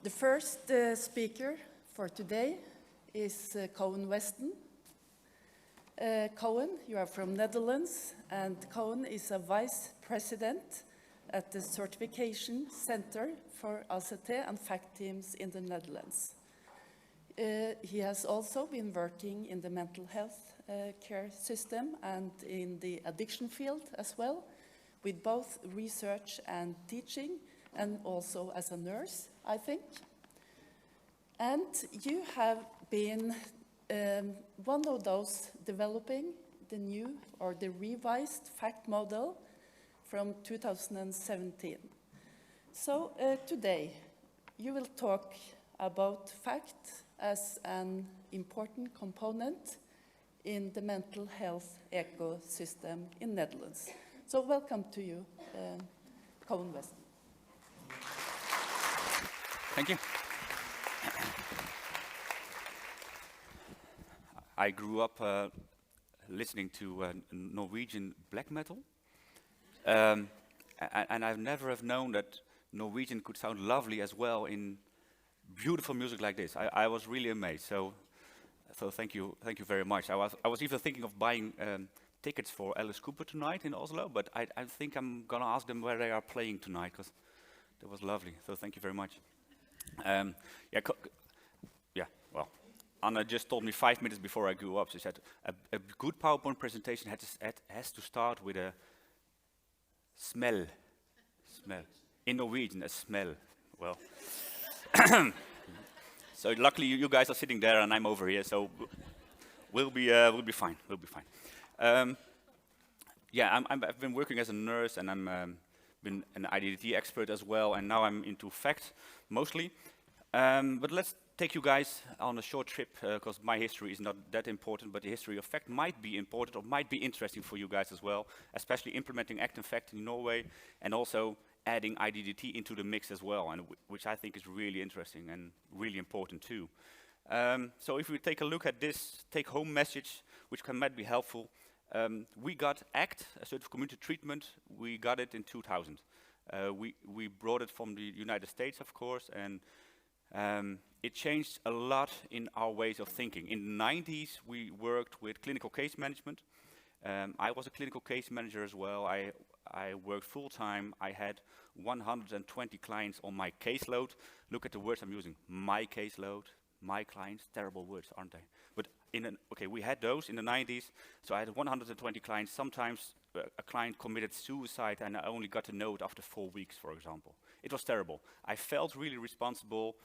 The first speaker for today is Koen Westen. Koen, you are from Netherlands, and Koen is a vice president at the Certification Center for ACT and FACT teams in the Netherlands. He has also been working in the mental health care system and in the addiction field as well, with both research and teaching, and also as a nurse, I think. And you have been one of those developing the new or the revised FACT model from 2017. So today you will talk about FACT as an important component in the mental health ecosystem in Netherlands. So welcome to you, Koen Westen. Thank you. I grew up listening to Norwegian black metal, and I've never have known that Norwegian could sound lovely as well in beautiful music like this. I was really amazed. So thank you very much. I was even thinking of buying tickets for Alice Cooper tonight in Oslo, but I think I'm gonna ask them where they are playing tonight, because that was lovely. So thank you very much. Well, Anna just told me 5 minutes before I grew up. She said a good PowerPoint presentation has to start with a smell. In Norwegian, a smell. Well, so luckily you guys are sitting there and I'm over here, so we'll be fine. We'll be fine. I've been working as a nurse, and I'm been an IDDT expert as well, and now I'm into FACT mostly. But let's take you guys on a short trip, because my history is not that important, but the history of FACT might be important or might be interesting for you guys as well, especially implementing ACT and FACT in Norway, and also adding IDDT into the mix as well, and which I think is really interesting and really important too. So if we take a look at this take-home message, which might be helpful, we got ACT, Assertive Community Treatment, we got it in 2000. We brought it from the United States, of course, and it changed a lot in our ways of thinking. In the 90s, we worked with clinical case management. I was a clinical case manager as well. I worked full-time. I had 120 clients on my caseload. Look at the words I'm using. My caseload, my clients, terrible words, aren't they? But we had those in the 90s. So I had 120 clients. Sometimes a client committed suicide and I only got to know it after 4 weeks, for example. It was terrible. I felt really responsible.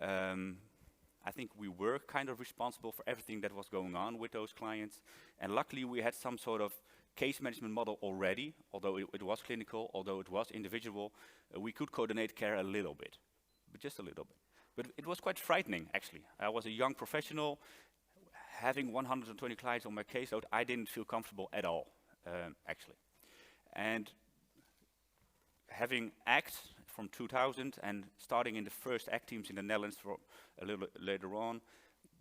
I think we were kind of responsible for everything that was going on with those clients. And luckily we had some sort of case management model already, although it was clinical, although it was individual. We could coordinate care a little bit, but just a little bit. But it was quite frightening, actually. I was a young professional. Having 120 clients on my caseload, I didn't feel comfortable at all, actually. And having ACT from 2000 and starting in the first ACT teams in the Netherlands for a little later on,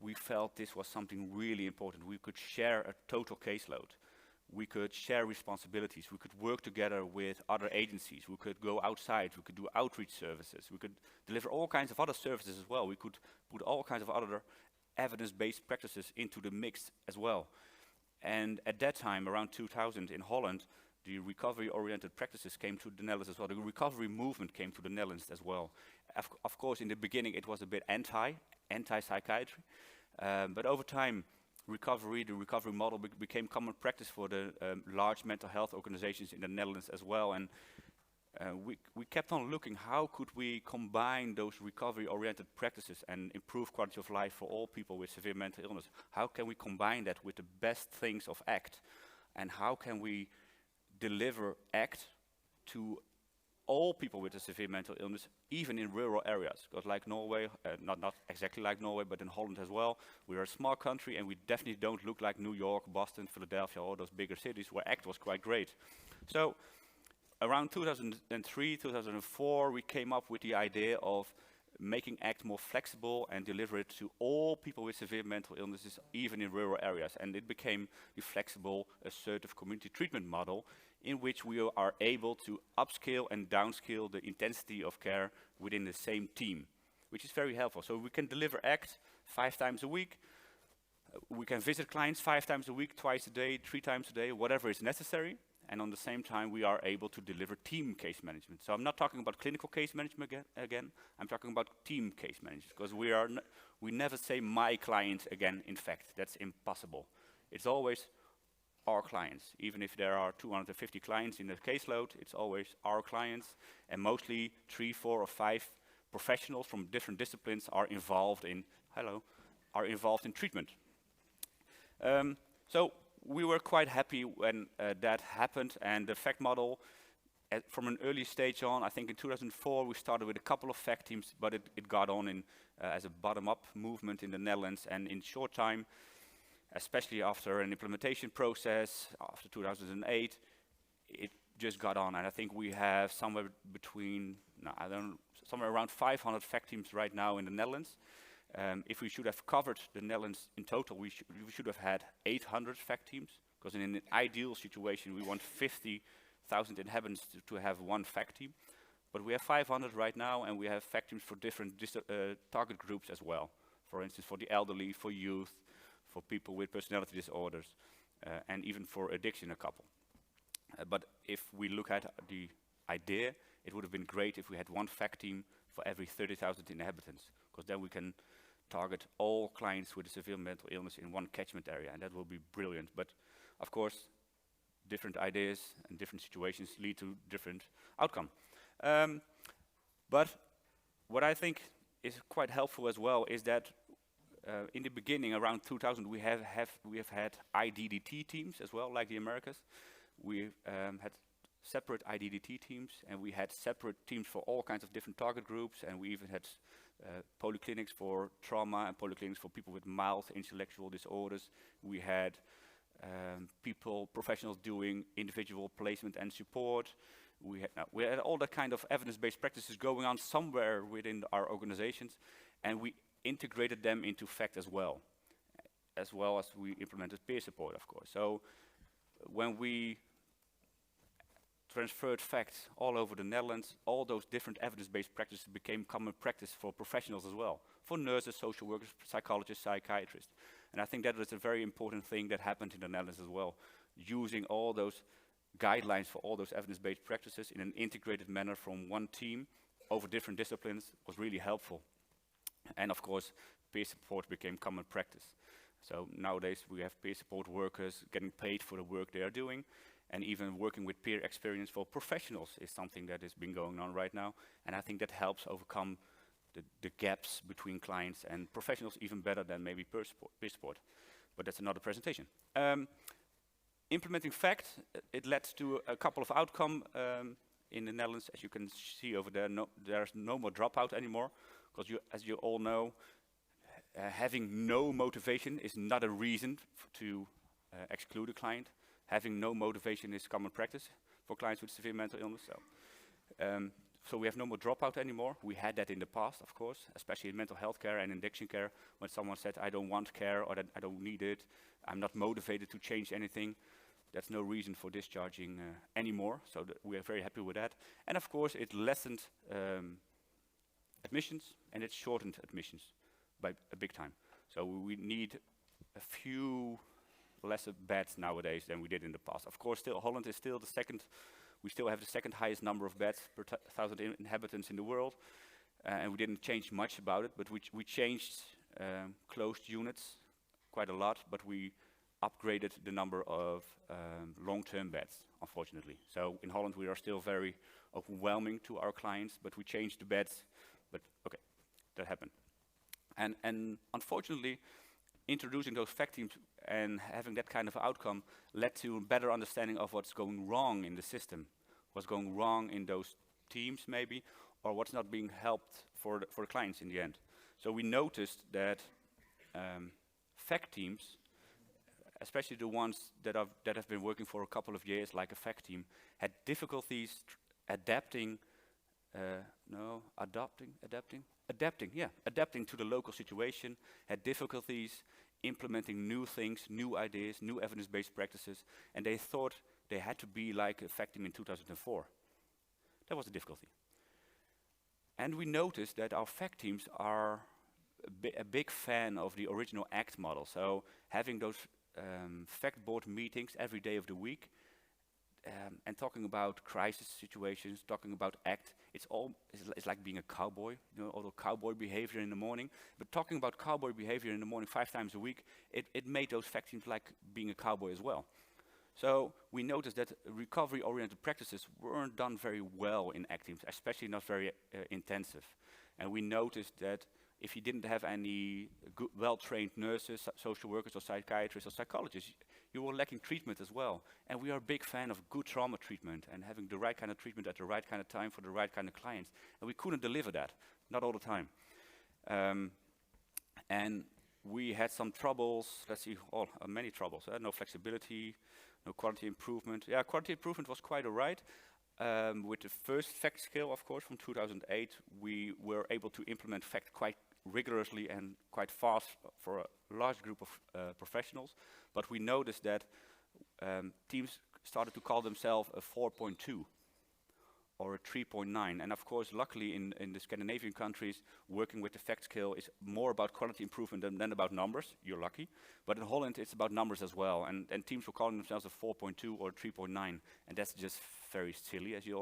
we felt this was something really important. We could share a total caseload. We could share responsibilities. We could work together with other agencies. We could go outside. We could do outreach services. We could deliver all kinds of other services as well. We could put all kinds of other evidence-based practices into the mix as well. And at that time, around 2000 in Holland, the recovery-oriented practices came to the Netherlands as well. The recovery movement came to the Netherlands as well. Of course, in the beginning, it was a bit anti-psychiatry. But over time, the recovery model became common practice for the large mental health organizations in the Netherlands as well. And we kept on looking, how could we combine those recovery-oriented practices and improve quality of life for all people with severe mental illness? How can we combine that with the best things of ACT? And how can we deliver ACT to all people with a severe mental illness, even in rural areas? Because like Norway, not exactly like Norway, but in Holland as well, we're a small country and we definitely don't look like New York, Boston, Philadelphia, all those bigger cities where ACT was quite great. So around 2003, 2004, we came up with the idea of making ACT more flexible and deliver it to all people with severe mental illnesses, even in rural areas. And it became the flexible, assertive community treatment model, in which we are able to upscale and downscale the intensity of care within the same team, which is very helpful. So we can deliver ACT 5 times a week. We can visit clients 5 times a week, twice a day, 3 times a day, whatever is necessary. And on the same time, we are able to deliver team case management. So I'm not talking about clinical case management again. I'm talking about team case management, because we never say my client again, in fact. That's impossible. It's always our clients. Even if there are 250 clients in the caseload, it's always our clients. And mostly 3, 4, or 5 professionals from different disciplines are involved in, treatment. So we were quite happy when that happened, and the FACT model, from an early stage on, I think in 2004 we started with a couple of FACT teams, but it got on as a bottom-up movement in the Netherlands, and in short time, especially after an implementation process, after 2008, it just got on, and I think we have somewhere around 500 FACT teams right now in the Netherlands. If we should have covered the Netherlands in total, we should have had 800 FACT teams, because in an ideal situation we want 50,000 inhabitants to have one FACT team. But we have 500 right now, and we have FACT teams for different target groups as well. For instance, for the elderly, for youth, for people with personality disorders, and even for addiction a couple. But if we look at the idea, it would have been great if we had one FACT team for every 30,000 inhabitants, because then we can target all clients with a severe mental illness in one catchment area, and that will be brilliant. But of course, different ideas and different situations lead to different outcome. But what I think is quite helpful as well is that in the beginning, around 2000, we have had IDDT teams as well, like the Americas. We had separate IDDT teams, and we had separate teams for all kinds of different target groups, and we even had polyclinics for trauma and polyclinics for people with mild intellectual disorders. We had professionals doing individual placement and support. We had all that kind of evidence-based practices going on somewhere within our organizations, and we integrated them into FACT as well as we implemented peer support, of course. So when we transferred FACT all over the Netherlands, all those different evidence-based practices became common practice for professionals as well, for nurses, social workers, psychologists, psychiatrists. And I think that is a very important thing that happened in the Netherlands as well. Using all those guidelines for all those evidence-based practices in an integrated manner from one team over different disciplines was really helpful. And of course, peer support became common practice. So nowadays we have peer support workers getting paid for the work they are doing, and even working with peer experience for professionals is something that has been going on right now. And I think that helps overcome the gaps between clients and professionals even better than maybe peer support. But that's another presentation. Implementing FACT, it led to a couple of outcomes in the Netherlands. As you can see over there, there's no more dropout anymore, because as you all know, having no motivation is not a reason to exclude a client. Having no motivation is common practice for clients with severe mental illness. So we have no more dropout anymore. We had that in the past, of course, especially in mental health care and addiction care, when someone said, I don't want care, or that I don't need it, I'm not motivated to change anything. That's no reason for discharging anymore, so we are very happy with that. And of course, it lessened admissions, and it shortened admissions by a big time. So we need a few lesser beds nowadays than we did in the past. Of course, still Holland is still the second. We still have the second highest number of beds per 1,000 inhabitants in the world, and we didn't change much about it. But we changed closed units quite a lot, but we upgraded the number of long-term beds, unfortunately. So in Holland, we are still very overwhelming to our clients, but we changed the beds. But okay, that happened. And unfortunately, introducing those FACT teams and having that kind of outcome led to a better understanding of what's going wrong in the system, what's going wrong in those teams maybe, or what's not being helped for the clients in the end. So we noticed that FACT teams, especially the ones that have been working for a couple of years, like a FACT team, had difficulties adapting to the local situation, had difficulties implementing new things, new ideas, new evidence-based practices, and they thought they had to be like a FACT team in 2004. That was the difficulty. And we noticed that our fact teams are a big fan of the original ACT model. So having those fact board meetings every day of the week, and talking about crisis situations, talking about ACT, it's like being a cowboy, all the cowboy behavior in the morning. But talking about cowboy behavior in the morning 5 times a week, it made those fact teams like being a cowboy as well. So we noticed that recovery-oriented practices weren't done very well in ACT teams, especially not very intensive. And we noticed that if you didn't have any well-trained nurses, social workers or psychiatrists or psychologists, you were lacking treatment as well. And we are a big fan of good trauma treatment and having the right kind of treatment at the right kind of time for the right kind of clients. And we couldn't deliver that, not all the time. And we had some troubles, many troubles. No flexibility, no quality improvement. Yeah, quality improvement was quite all right. With the first FACT scale, of course, from 2008, we were able to implement FACT quite rigorously and quite fast for a large group of professionals. But we noticed that teams started to call themselves a 4.2 or a 3.9. And of course, luckily in the Scandinavian countries, working with the FACT scale is more about quality improvement than about numbers. You're lucky. But in Holland, it's about numbers as well. And teams were calling themselves a 4.2 or 3.9. And that's just very silly, as you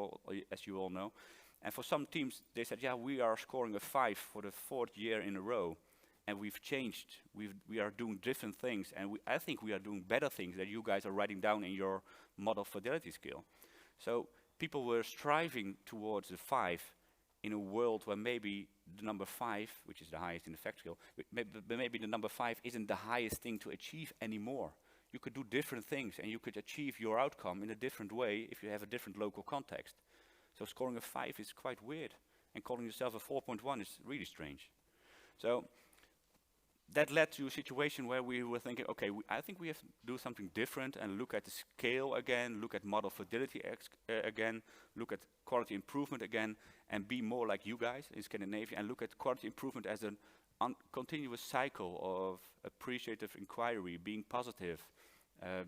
all know. And for some teams, they said, yeah, we are scoring a 5 for the 4th year in a row. And we've changed. We are doing different things. And I think we are doing better things that you guys are writing down in your model fidelity scale. So people were striving towards a 5 in a world where maybe the number 5, which is the highest in the FACT scale, maybe the number 5 isn't the highest thing to achieve anymore. You could do different things and you could achieve your outcome in a different way if you have a different local context. So scoring a 5 is quite weird, and calling yourself a 4.1 is really strange. So that led to a situation where we were thinking, okay, I think we have to do something different and look at the scale again, look at model fidelity again, look at quality improvement again, and be more like you guys in Scandinavia, and look at quality improvement as a continuous cycle of appreciative inquiry, being positive,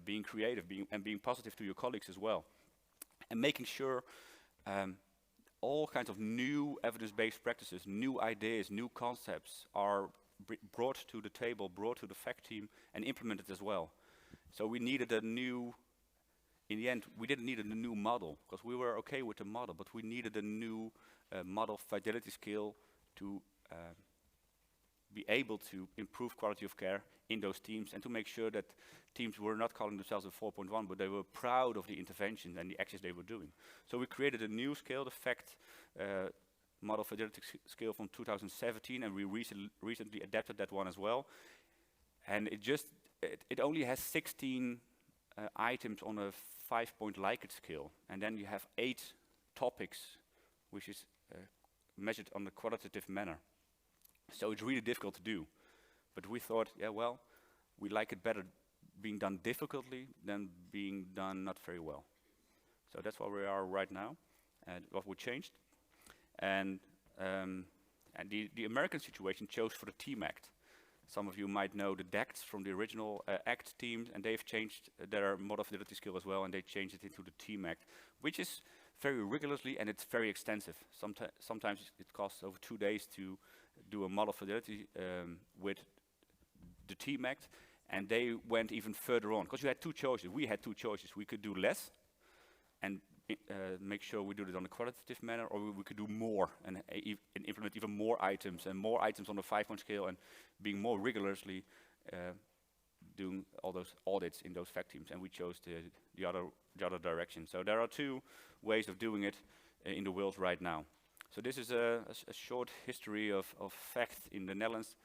being creative, being positive to your colleagues as well, and making sure all kinds of new evidence-based practices, new ideas, new concepts are brought to the table, brought to the FACT team, and implemented as well. So we needed a new, in the end, we didn't need a new model, because we were okay with the model, but we needed a new model fidelity scale to be able to improve quality of care in those teams, and to make sure that teams were not calling themselves a 4.1, but they were proud of the interventions and the actions they were doing. So we created a new scale, the FACT model fidelity scale from 2017, and we recently adapted that one as well. And it only has 16 items on a 5-point Likert scale, and then you have 8 topics, which is measured on a qualitative manner. So it's really difficult to do. But we thought, yeah, well, we like it better being done difficultly than being done not very well. So that's where we are right now, and what we changed. And the American situation chose for the Team Act. Some of you might know the DACTs from the original ACT teams, and they've changed their model fidelity scale as well, and they changed it into the Team Act, which is very rigorously, and it's very extensive. Sometimes it costs over 2 days to do a model fidelity with the Team Act, and they went even further on, because you had 2 choices. We had 2 choices. We could do less and make sure we do it on a qualitative manner, or we could do more and implement even more items on the 5-point scale, and being more rigorously doing all those audits in those FACT teams. And we chose the other direction. So there are 2 ways of doing it in the world right now. So this is a short history of FACT in the Netherlands,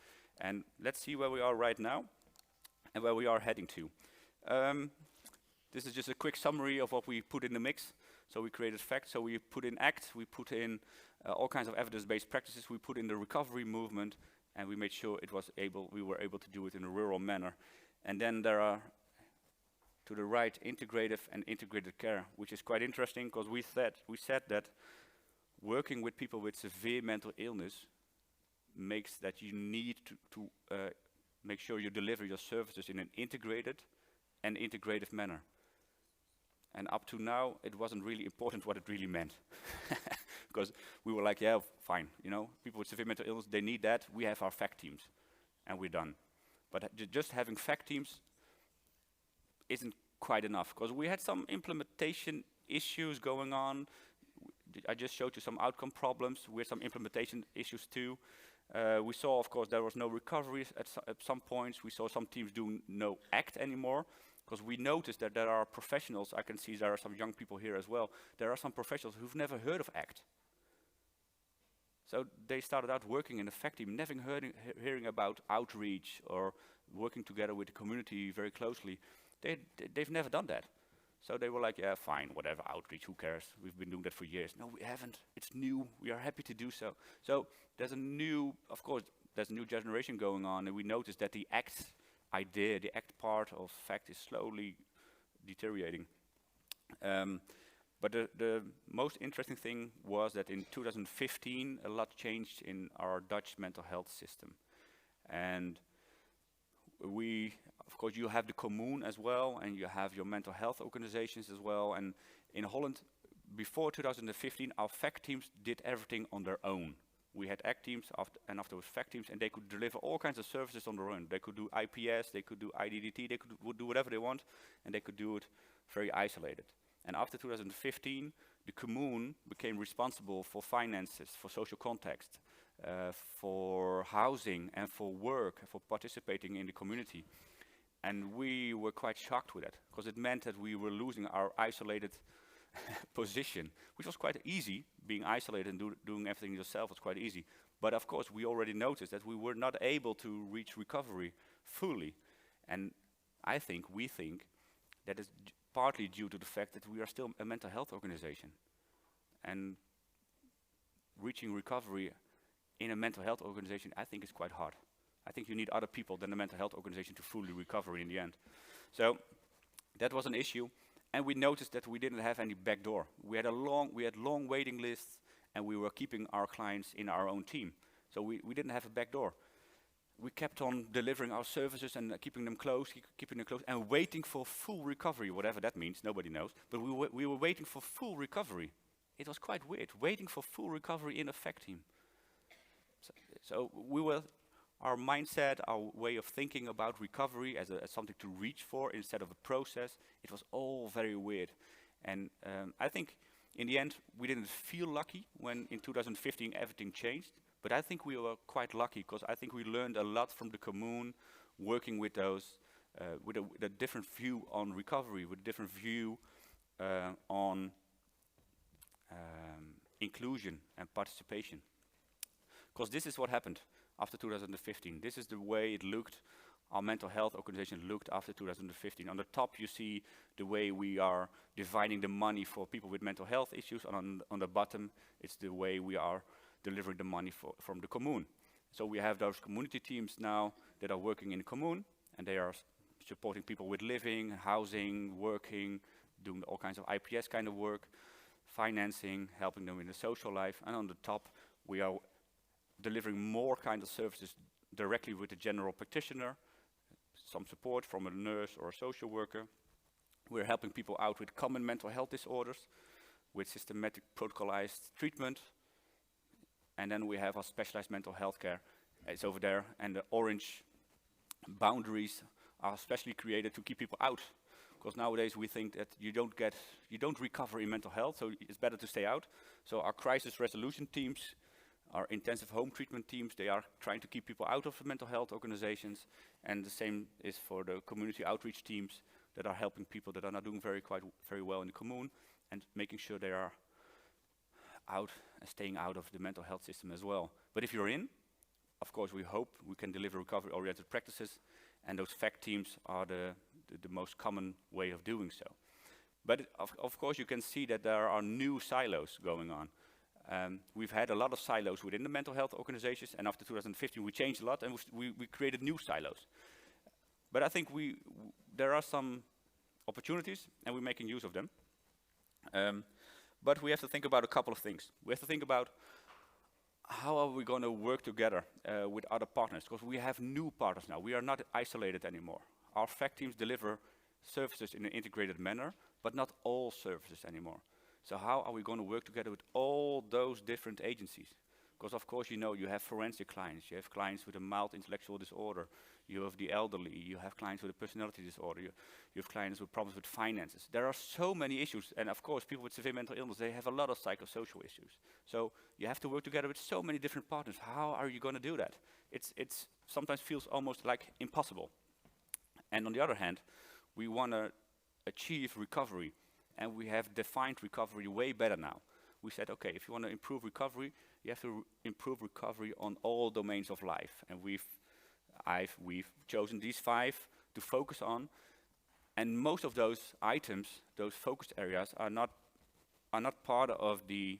and let's see where we are right now and where we are heading to. This is just a quick summary of what we put in the mix. So we created FACT, so we put in ACT, we put in all kinds of evidence-based practices, we put in the recovery movement, and we made sure we were able to do it in a rural manner. And then there are, to the right, integrative and integrated care, which is quite interesting, because we said that working with people with severe mental illness makes that you need to make sure you deliver your services in an integrated and integrative manner. And up to now, it wasn't really important what it really meant. because we were like, yeah, fine, you know, people with severe mental illness, they need that. We have our fact teams, and we're done. But just having fact teams isn't quite enough, because we had some implementation issues going on. I just showed you some outcome problems. We had some implementation issues too. We saw, of course, there was no recovery at some points. We saw some teams do no ACT anymore, because we noticed that there are professionals, I can see there are some young people here as well, there are some professionals who've never heard of ACT. So they started out working in a fact team, never hearing about outreach or working together with the community very closely. They've never done that. So they were like, yeah, fine, whatever, outreach, who cares? We've been doing that for years. No, we haven't. It's new. We are happy to do so. So there's a new, of course, there's a new generation going on, and we noticed that the ACT idea, the ACT part of fact is slowly deteriorating. But the most interesting thing was that in 2015, a lot changed in our Dutch mental health system. And we, of course, you have the commune as well, and you have your mental health organizations as well. And in Holland, before 2015, our fact teams did everything on their own. We had ACT teams and afterwards fact teams, and they could deliver all kinds of services on their own. They could do IPS, they could do IDDT, they could do whatever they want, and they could do it very isolated. And after 2015, the commune became responsible for finances, for social context, for housing and for work, for participating in the community. And we were quite shocked with that, because it meant that we were losing our isolated position, which was quite easy. Being isolated and doing everything yourself was quite easy. But of course, we already noticed that we were not able to reach recovery fully. And we think that is partly due to the fact that we are still a mental health organization. And reaching recovery in a mental health organization, I think, is quite hard. I think you need other people than the mental health organization to fully recover in the end. So that was an issue. And we noticed that we didn't have any backdoor. We had long waiting lists, and we were keeping our clients in our own team. So we didn't have a backdoor. We kept on delivering our services and keeping them close, and waiting for full recovery, whatever that means, nobody knows. But we were waiting for full recovery. It was quite weird, waiting for full recovery in a fact team. So our mindset, our way of thinking about recovery as something to reach for instead of a process, it was all very weird. And I think in the end, we didn't feel lucky when in 2015 everything changed, but I think we were quite lucky, because I think we learned a lot from the commune, working with those, with a different view on recovery, with a different view on inclusion and participation. Because this is what happened after 2015. This is the way it looked, our mental health organization looked after 2015. On the top you see the way we are dividing the money for people with mental health issues, and on the bottom it's the way we are delivering the money from the commune. So we have those community teams now that are working in the commune, and they are supporting people with living, housing, working, doing all kinds of IPS kind of work, financing, helping them in the social life. And on the top we are delivering more kind of services directly with the general practitioner, some support from a nurse or a social worker. We're helping people out with common mental health disorders, with systematic protocolized treatment. And then we have our specialized mental health care. It's over there, and the orange boundaries are specially created to keep people out. Because nowadays we think that you don't recover in mental health, so it's better to stay out. So our crisis resolution teams, our intensive home treatment teams, they are trying to keep people out of the mental health organizations, and the same is for the community outreach teams that are helping people that are not doing very well in the commune, and making sure they are out and staying out of the mental health system as well. But if you're in, of course we hope we can deliver recovery-oriented practices, and those fact teams are the most common way of doing so. But of course you can see that there are new silos going on. We've had a lot of silos within the mental health organizations, and after 2015 we changed a lot, and we created new silos. But I think there are some opportunities, and we're making use of them. But we have to think about a couple of things. We have to think about how are we going to work together with other partners, because we have new partners now. We are not isolated anymore. Our fact teams deliver services in an integrated manner, but not all services anymore. So how are we going to work together with all those different agencies? Because of course, you know, you have forensic clients, you have clients with a mild intellectual disorder, you have the elderly, you have clients with a personality disorder, you have clients with problems with finances. There are so many issues, and of course, people with severe mental illness, they have a lot of psychosocial issues. So you have to work together with so many different partners. How are you going to do that? It's sometimes feels almost like impossible. And on the other hand, we want to achieve recovery, and we have defined recovery way better now. We said, okay, if you want to improve recovery, you have to improve recovery on all domains of life. And we've chosen these 5 to focus on. And most of those items, those focused areas, are not part of the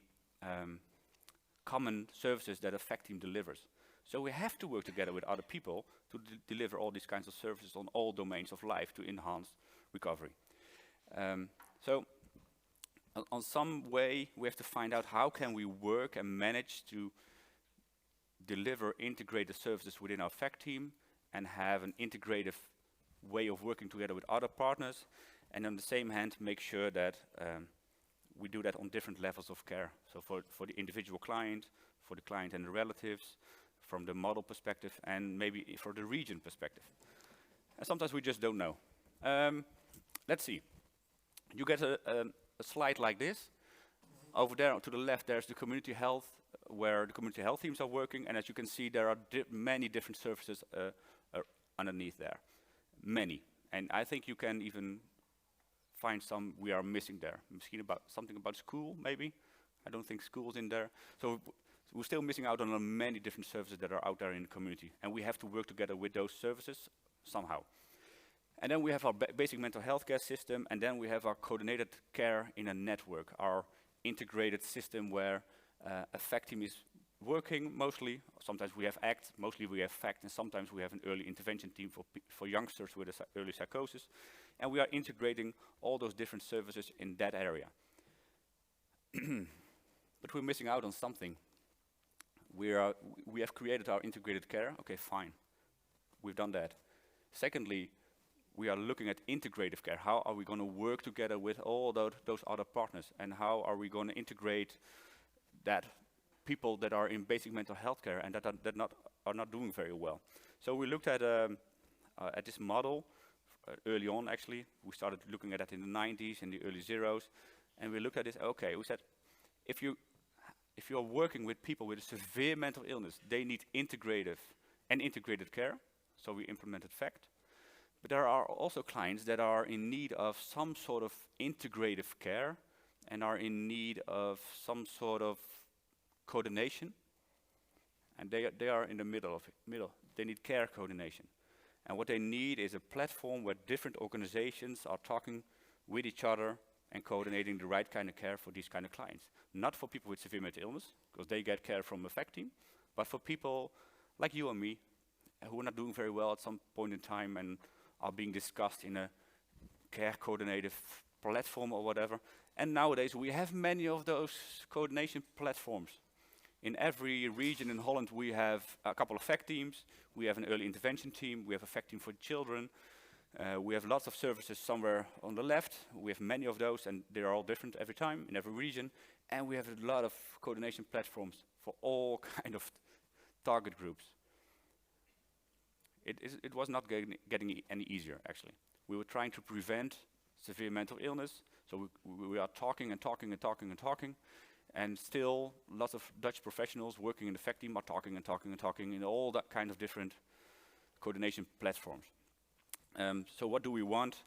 common services that a FACT team delivers. So we have to work together with other people to deliver all these kinds of services on all domains of life to enhance recovery. So on some way, we have to find out how can we work and manage to deliver integrated services within our FACT team and have an integrative way of working together with other partners, and on the same hand, make sure that we do that on different levels of care. So for the individual client, for the client and the relatives, from the model perspective, and maybe for the region perspective. And sometimes we just don't know. Let's see. You get a slide like this. Over there to the left, there's the community health, where the community health teams are working, and as you can see, there are many different services underneath there. Many. And I think you can even find some we are missing there. Misschien something about school, maybe. I don't think school's in there. So we're still missing out on many different services that are out there in the community, and we have to work together with those services somehow. And then we have our basic mental health care system, and then we have our coordinated care in a network, our integrated system where a FACT team is working mostly. Sometimes we have ACT, mostly we have FACT, and sometimes we have an early intervention team for youngsters with early psychosis. And we are integrating all those different services in that area. But we're missing out on something. We have created our integrated care. Okay, fine. We've done that. Secondly, we are looking at integrative care. How are we going to work together with all those other partners? And how are we going to integrate that people that are in basic mental health care and that are not doing very well? So we looked at this model early on, actually. We started looking at that in the 90s, in the early zeros. And we looked at this, okay, we said, if you're working with people with a severe mental illness, they need integrated care. So we implemented FACT. But there are also clients that are in need of some sort of integrative care and are in need of some sort of coordination. And they are in the middle. They need care coordination. And what they need is a platform where different organizations are talking with each other and coordinating the right kind of care for these kind of clients. Not for people with severe mental illness, because they get care from a FACT team, but for people like you and me, who are not doing very well at some point in time and are being discussed in a care coordinative platform or whatever. And nowadays we have many of those coordination platforms. In every region in Holland we have a couple of FACT teams, we have an early intervention team, we have a FACT team for children, we have lots of services somewhere on the left, we have many of those and they are all different every time in every region, and we have a lot of coordination platforms for all kind of target groups. It was not getting any easier, actually. We were trying to prevent severe mental illness, so we are talking and talking and talking and talking, and still lots of Dutch professionals working in the FACT team are talking and talking and talking in all that kind of different coordination platforms. So what do we want?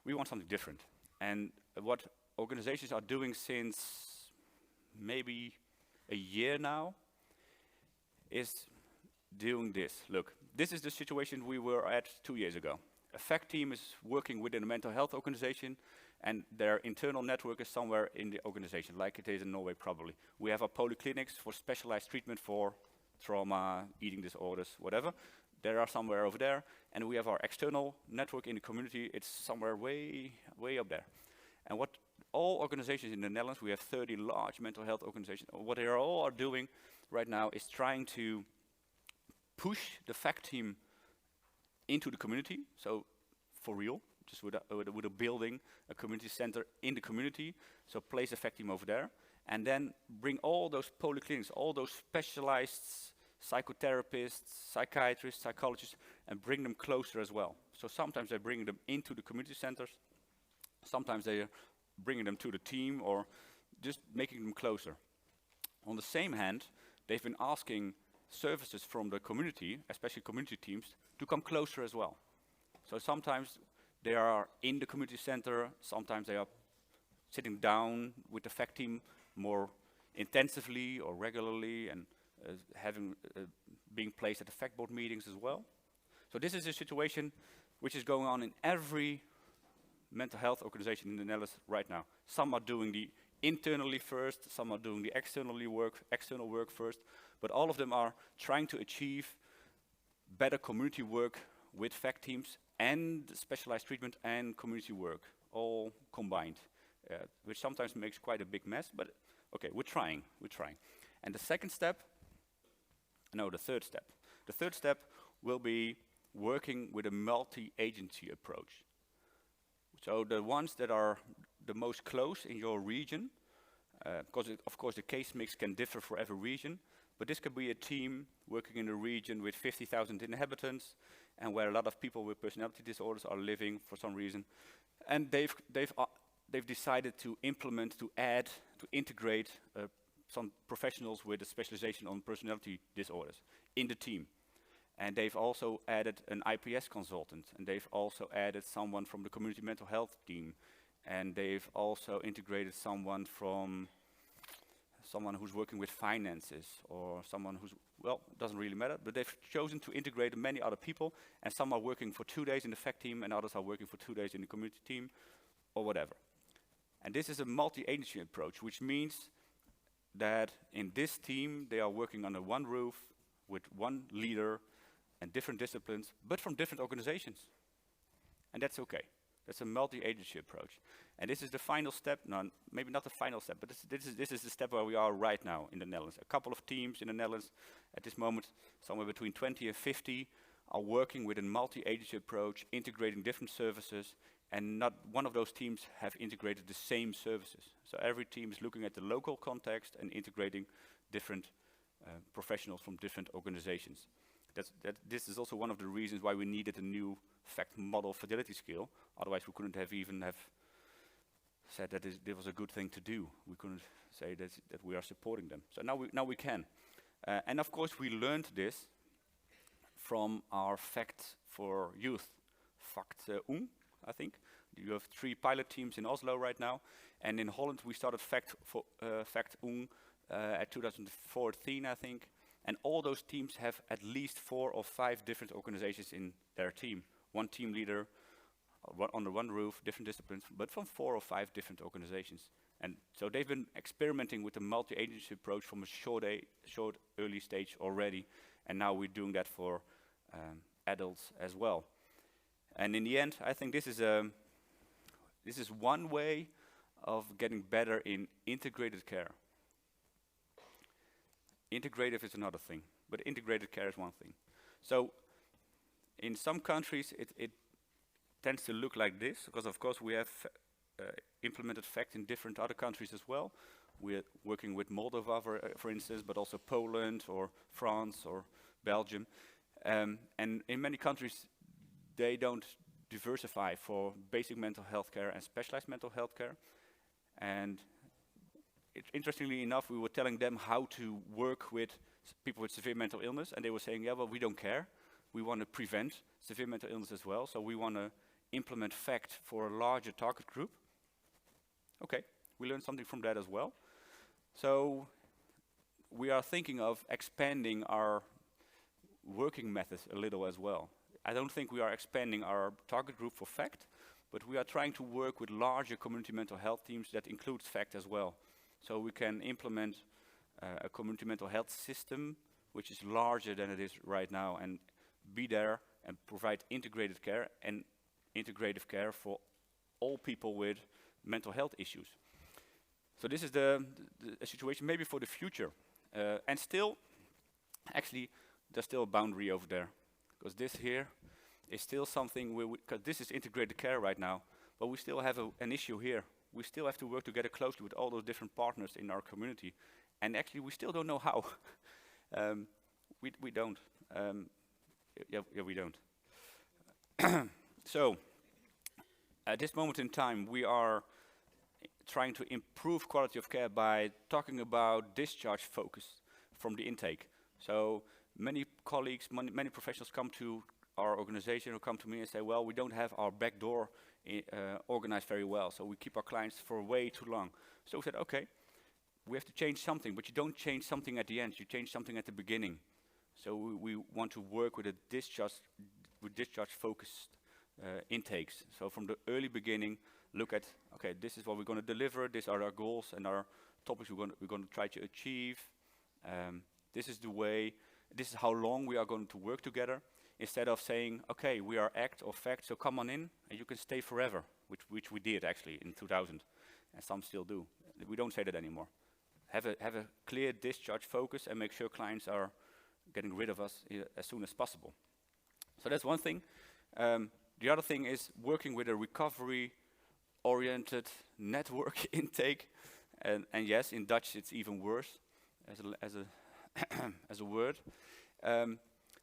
We want something different. And what organizations are doing since maybe a year now is doing this. Look, this is the situation we were at 2 years ago. A FACT team is working within a mental health organization, and their internal network is somewhere in the organization, like it is in Norway probably. We have our polyclinics for specialized treatment for trauma, eating disorders, whatever. They are somewhere over there, and we have our external network in the community. It's somewhere way up there. And what all organizations in the Netherlands, we have 30 large mental health organizations, what they are all doing right now is trying to push the FACT team into the community, so for real, just with a building, a community center in the community. So place a fact team over there, and then bring all those polyclinics, all those specialized psychotherapists, psychiatrists, psychologists, and bring them closer as well. So sometimes they're bringing them into the community centers, sometimes they're bringing them to the team, or just making them closer. On the same hand, they've been asking services from the community, especially community teams, to come closer as well. So sometimes they are in the community center, sometimes they are sitting down with the fact team more intensively or regularly, and being placed at the fact board meetings as well. So this is a situation which is going on in every mental health organization in the Netherlands right now. Some are doing the internally first, some are doing the external work first, but all of them are trying to achieve better community work with fact teams and specialized treatment and community work, all combined, which sometimes makes quite a big mess, but okay, we're trying. And the third step will be working with a multi-agency approach. So the ones that are the most close in your region, because of course the case mix can differ for every region, but this could be a team working in a region with 50,000 inhabitants, and where a lot of people with personality disorders are living for some reason, and they've decided to implement, to integrate some professionals with a specialization on personality disorders in the team. And they've also added an IPS consultant, and they've also added someone from the community mental health team, and they've also integrated someone who's working with finances, or someone who's, well, doesn't really matter, but they've chosen to integrate many other people, and some are working for 2 days in the fact team, and others are working for 2 days in the community team, or whatever. And this is a multi-agency approach, which means that in this team, they are working under one roof with one leader and different disciplines, but from different organizations. And that's okay. That's a multi-agency approach. And this is the final step, no, maybe not the final step, but this is the step where we are right now in the Netherlands. A couple of teams in the Netherlands at this moment, somewhere between 20 and 50, are working with a multi-agency approach, integrating different services, and not one of those teams have integrated the same services. So every team is looking at the local context and integrating different professionals from different organizations. This is also one of the reasons why we needed a new fact model fidelity scale. Otherwise, we couldn't have even said that this was a good thing to do. We couldn't say that we are supporting them. So now we can. And of course, we learned this from our fact for youth, fact I think. You have 3 pilot teams in Oslo right now, and in Holland we started fact at 2014, I think. And all those teams have at least 4 or 5 different organizations in their team. One team leader, under one roof, different disciplines, but from 4 or 5 different organizations. And so they've been experimenting with the multi-agency approach from a short early stage already, and now we're doing that for adults as well. And in the end, I think this is one way of getting better in integrated care. Integrative is another thing, but integrated care is one thing. So in some countries, it tends to look like this, because of course we have implemented FACT in different other countries as well. We're working with Moldova, for instance, but also Poland or France or Belgium. And in many countries, they don't diversify for basic mental health care and specialized mental health care. And interestingly enough, we were telling them how to work with people with severe mental illness, and they were saying, yeah, well, we don't care. We want to prevent severe mental illness as well, so we want to implement FACT for a larger target group. Okay, we learned something from that as well. So we are thinking of expanding our working methods a little as well. I don't think we are expanding our target group for FACT, but we are trying to work with larger community mental health teams that includes FACT as well. So we can implement a community mental health system which is larger than it is right now, and be there and provide integrated care and integrative care for all people with mental health issues. So this is the situation maybe for the future. And still, actually, there's still a boundary over there, because this here is still something because this is integrated care right now, but we still have an issue here. We still have to work together closely with all those different partners in our community, and actually we still don't know how. We don't. Yeah, we don't. So, at this moment in time, we are trying to improve quality of care by talking about discharge focus from the intake. So many colleagues, many professionals come to our organization or come to me and say, well, we don't have our back door organized very well, so we keep our clients for way too long. So we said, okay, we have to change something, but you don't change something at the end, you change something at the beginning. So we want to work with discharge focused intakes. So from the early beginning, look at, okay, this is what we're going to deliver, these are our goals and our topics we're going to try to achieve. This is the way, this is how long we are going to work together, instead of saying, okay, we are act or fact, so come on in and you can stay forever, which we did actually in 2000, and some still do. We don't say that anymore. Have a clear discharge focus and make sure clients are getting rid of us as soon as possible. So that's one thing. The other thing is working with a recovery-oriented network intake, and yes, in Dutch it's even worse as a word.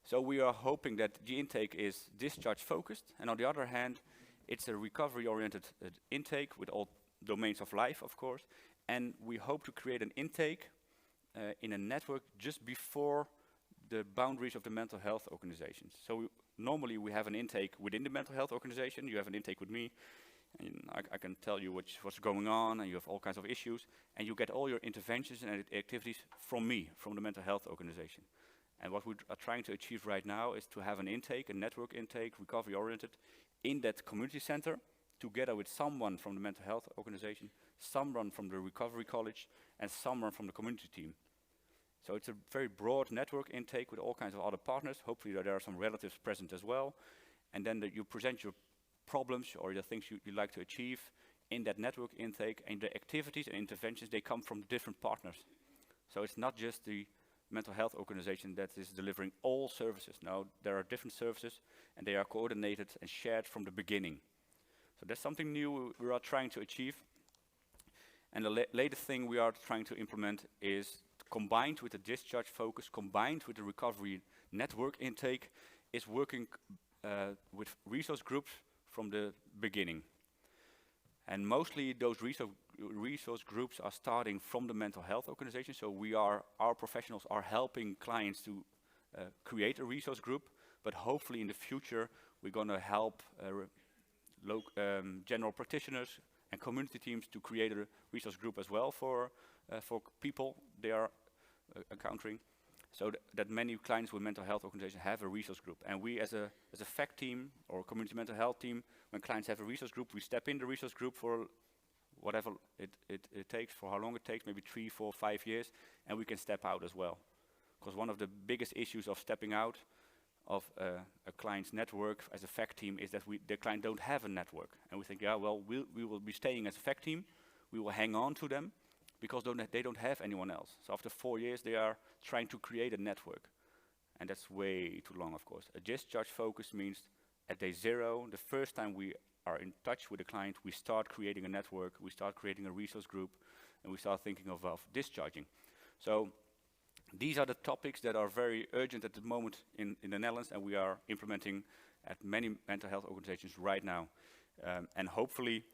So we are hoping that the intake is discharge-focused, and on the other hand, it's a recovery-oriented intake with all domains of life, of course, and we hope to create an intake in a network just before the boundaries of the mental health organizations. So normally we have an intake within the mental health organization, you have an intake with me, and I can tell you what's going on, and you have all kinds of issues, and you get all your interventions and activities from me, from the mental health organization. And what we are trying to achieve right now is to have an intake, a network intake, recovery-oriented, in that community center, together with someone from the mental health organization, someone from the recovery college, and someone from the community team. So it's a very broad network intake with all kinds of other partners. Hopefully there are some relatives present as well. And then you present your problems or the things you'd like to achieve in that network intake, and the activities and interventions, they come from different partners. So it's not just the mental health organization that is delivering all services. No, there are different services, and they are coordinated and shared from the beginning. So that's something new we are trying to achieve. And the latest thing we are trying to implement is, combined with the discharge focus, combined with the recovery network intake, is working with resource groups from the beginning. And mostly those resource groups are starting from the mental health organization. So our professionals are helping clients to create a resource group, but hopefully in the future we're going to help general practitioners and community teams to create a resource group as well for people they are encountering. So that many clients with mental health organizations have a resource group. And we as a FACT team or community mental health team, when clients have a resource group, we step in the resource group for whatever it takes, for how long it takes, maybe 3, 4, 5 years, and we can step out as well. Because one of the biggest issues of stepping out of a client's network as a FACT team is that the client don't have a network. And we think, yeah, well, we will be staying as a FACT team, we will hang on to them, because they don't have anyone else. So after 4 years, they are trying to create a network. And that's way too long, of course. A discharge focus means at day 0, the first time we are in touch with the client, we start creating a network, we start creating a resource group, and we start thinking of discharging. So these are the topics that are very urgent at the moment in the Netherlands, and we are implementing at many mental health organizations right now. And hopefully,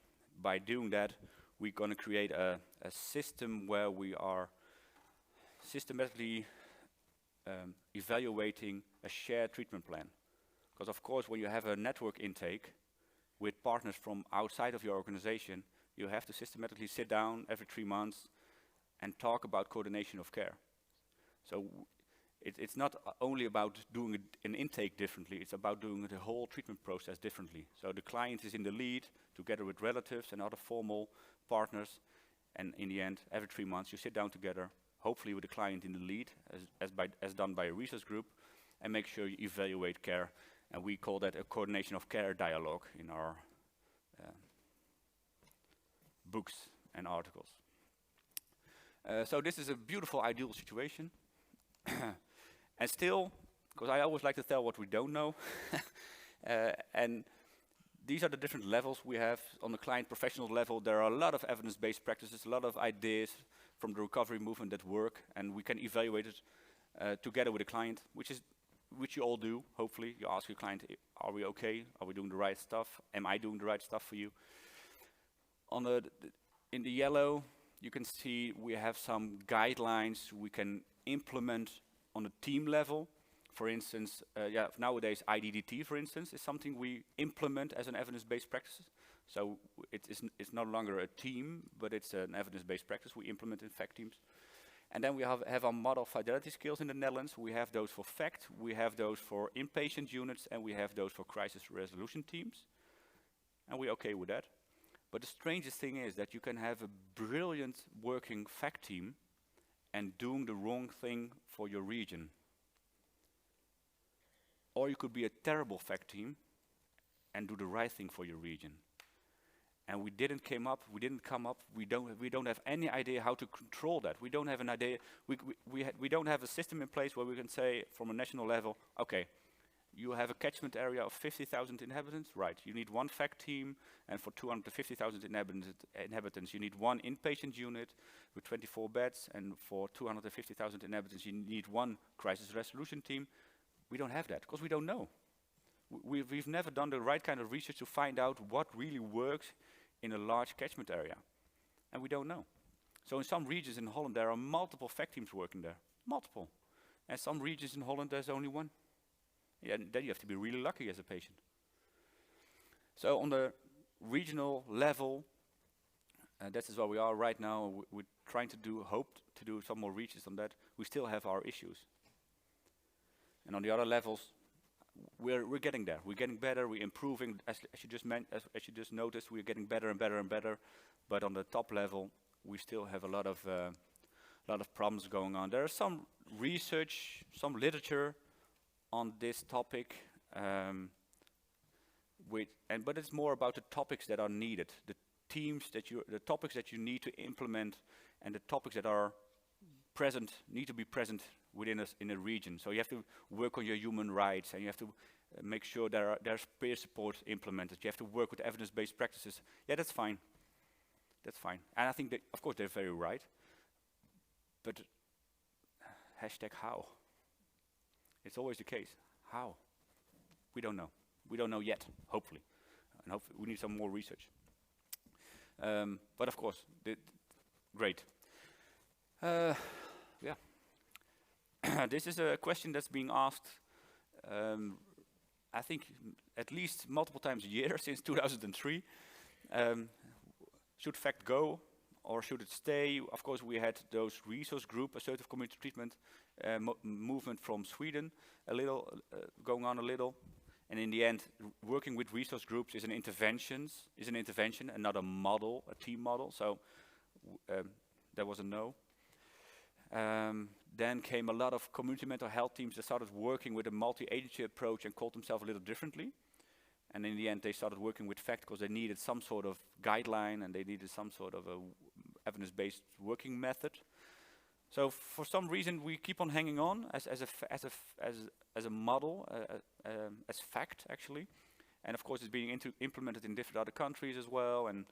by doing that, we're going to create a system where we are systematically evaluating a shared treatment plan. Because of course, when you have a network intake with partners from outside of your organization, you have to systematically sit down every 3 months and talk about coordination of care. So it's not only about doing an intake differently, it's about doing the whole treatment process differently. So the client is in the lead together with relatives and other formal partners, and in the end, every 3 months you sit down together, hopefully with the client in the lead, as done by a resource group, and make sure you evaluate care. And we call that a coordination of care dialogue in our books and articles. So this is a beautiful, ideal situation. And still, because I always like to tell what we don't know, And these are the different levels we have. On the client professional level, there are a lot of evidence-based practices, a lot of ideas from the recovery movement that work, and we can evaluate it together with the client, which you all do, hopefully. You ask your client, are we okay? Are we doing the right stuff? Am I doing the right stuff for you? In the yellow, you can see we have some guidelines we can implement on a team level. For instance, nowadays IDDT, for instance, is something we implement as an evidence-based practice. So it's no longer a team, but it's an evidence-based practice we implement in fact teams. And then we have our model fidelity skills in the Netherlands. We have those for fact, we have those for inpatient units, and we have those for crisis resolution teams. And we're okay with that. But the strangest thing is that you can have a brilliant working fact team and doing the wrong thing for your region. Or you could be a terrible fact team and do the right thing for your region. And we don't have any idea how to control that. We don't have an idea, we don't have a system in place where we can say from a national level, okay, you have a catchment area of 50,000 inhabitants, right, you need one fact team, and for 250,000 inhabitants you need one inpatient unit with 24 beds, and for 250,000 inhabitants you need one crisis resolution team. We don't have that, because we don't know. We've never done the right kind of research to find out what really works in a large catchment area. And we don't know. So in some regions in Holland there are multiple fact teams working there. Multiple. And some regions in Holland there's only one. Yeah, and then you have to be really lucky as a patient. So on the regional level, that is where we are right now. We're trying to hope to do some more research on that. We still have our issues. And on the other levels, we're getting there. We're getting better. We're improving. As you just noticed, we're getting better and better and better. But on the top level, we still have a lot of problems going on. There is some research, some literature on this topic, but it's more about the topics that are needed, the topics that you need to implement, and the topics that are present need to be present in a region. So you have to work on your human rights, and you have to make sure there's peer support implemented. You have to work with evidence-based practices. Yeah, that's fine. That's fine. And I think that, of course, they're very right. But #how? It's always the case. How? We don't know. We don't know yet, hopefully. And hopefully we need some more research. But of course, great. Yeah. This is a question that's being asked, I think, at least multiple times a year since 2003. Should FACT go, or should it stay? Of course, we had those resource group, assertive community treatment movement from Sweden, going on a little. And in the end, working with resource groups is an intervention, and not a model, a team model. So there was a no. Then came a lot of community mental health teams that started working with a multi-agency approach and called themselves a little differently. And in the end, they started working with FACT because they needed some sort of guideline and they needed some sort of a evidence-based working method. So for some reason, we keep on hanging on as a model, as FACT actually. And of course, it's being implemented in different other countries as well. And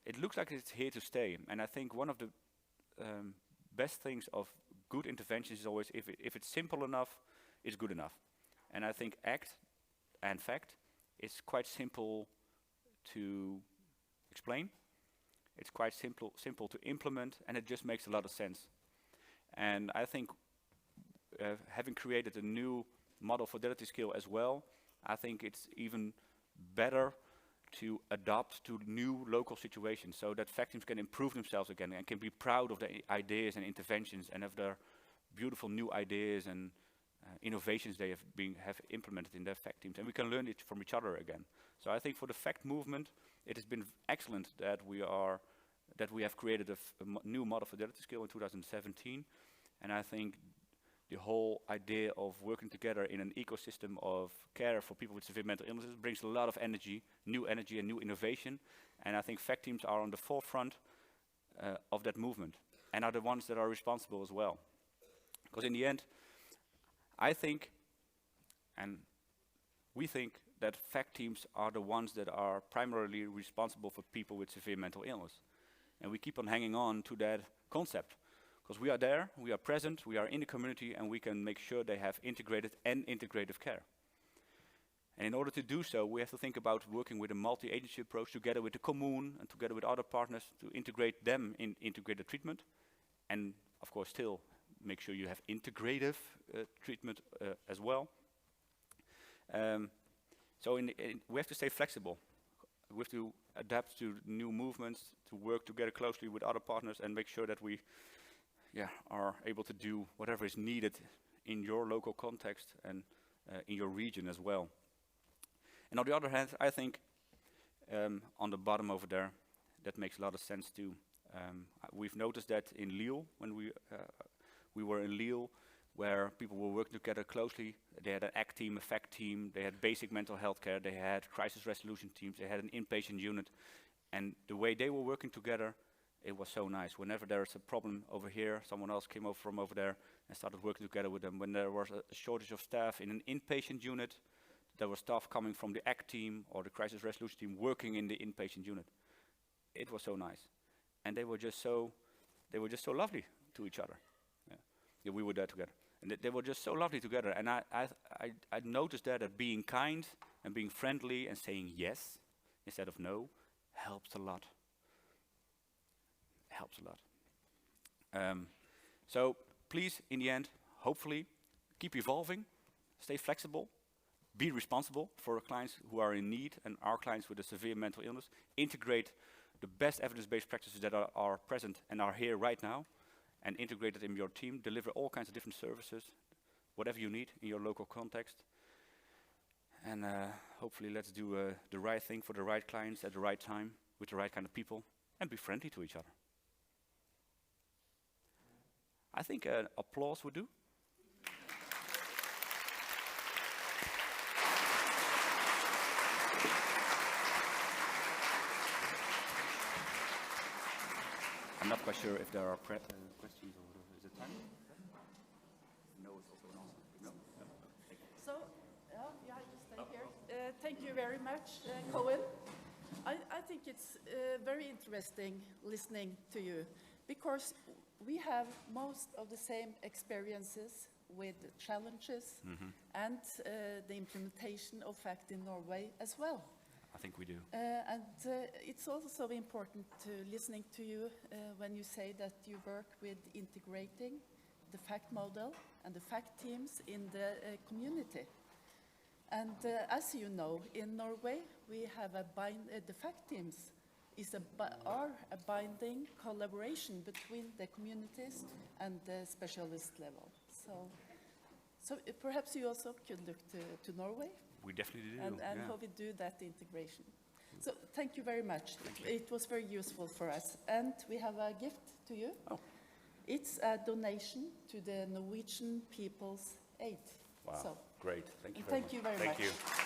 it looks like it's here to stay. And I think one of the best things of good interventions is always if it's simple enough, it's good enough. And I think ACT and FACT is quite simple to explain. It's quite simple to implement, and it just makes a lot of sense. And I think having created a new model fidelity scale as well, I think it's even better to adapt to new local situations so that FACT teams can improve themselves again and can be proud of their ideas and interventions and of their beautiful new ideas and innovations they have implemented in their FACT teams. And we can learn it from each other again. So I think for the FACT movement, it has been excellent that we have created a new model fidelity scale in 2017. And I think the whole idea of working together in an ecosystem of care for people with severe mental illnesses brings a lot of energy and new innovation. And I think FACT teams are on the forefront of that movement and are the ones that are responsible as well. Because in the end, I think, and we think that fact teams are the ones that are primarily responsible for people with severe mental illness. And we keep on hanging on to that concept, because we are there, we are present, we are in the community, and we can make sure they have integrated and integrative care. And in order to do so, we have to think about working with a multi-agency approach together with the commune and together with other partners to integrate them in integrated treatment. And of course, still make sure you have integrative treatment as well. So we have to stay flexible. We have to adapt to new movements, to work together closely with other partners and make sure that we are able to do whatever is needed in your local context and in your region as well. And on the other hand, I think on the bottom over there, that makes a lot of sense too. We've noticed that in Lille, when we were in Lille, where people were working together closely. They had an ACT team, a FACT team, they had basic mental health care, they had crisis resolution teams, they had an inpatient unit. And the way they were working together, it was so nice. Whenever there is a problem over here, someone else came over from over there and started working together with them. When there was a shortage of staff in an inpatient unit, there was staff coming from the ACT team or the crisis resolution team working in the inpatient unit. It was so nice. And they were just so lovely to each other. Yeah, we were there together. And they were just so lovely together. And I noticed that being kind and being friendly and saying yes instead of no helps a lot. Helps a lot. So please, in the end, hopefully, keep evolving, stay flexible, be responsible for our clients who are in need and our clients with a severe mental illness. Integrate the best evidence-based practices that are present and are here right now, and integrate it in your team. Deliver all kinds of different services, whatever you need in your local context. And hopefully let's do the right thing for the right clients at the right time with the right kind of people and be friendly to each other. I think applause would do. I'm not quite sure if there are questions or is it time? No, it's also an answer. No. So, I just stay here. Thank you very much, Koen. I think it's very interesting listening to you because we have most of the same experiences with challenges and the implementation of FACT in Norway as well. I think we do. It's also important to listening to you when you say that you work with integrating the FACT model and the FACT teams in the community. And as you know, in Norway, we have the FACT teams are a binding collaboration between the communities and the specialist level. So perhaps you also could look to Norway. We definitely do. And how we do that integration. So thank you very much. It was very useful for us. And we have a gift to you. Oh. It's a donation to the Norwegian People's Aid. Wow, so, great. Thank you very much. Thank you very much. Thank you.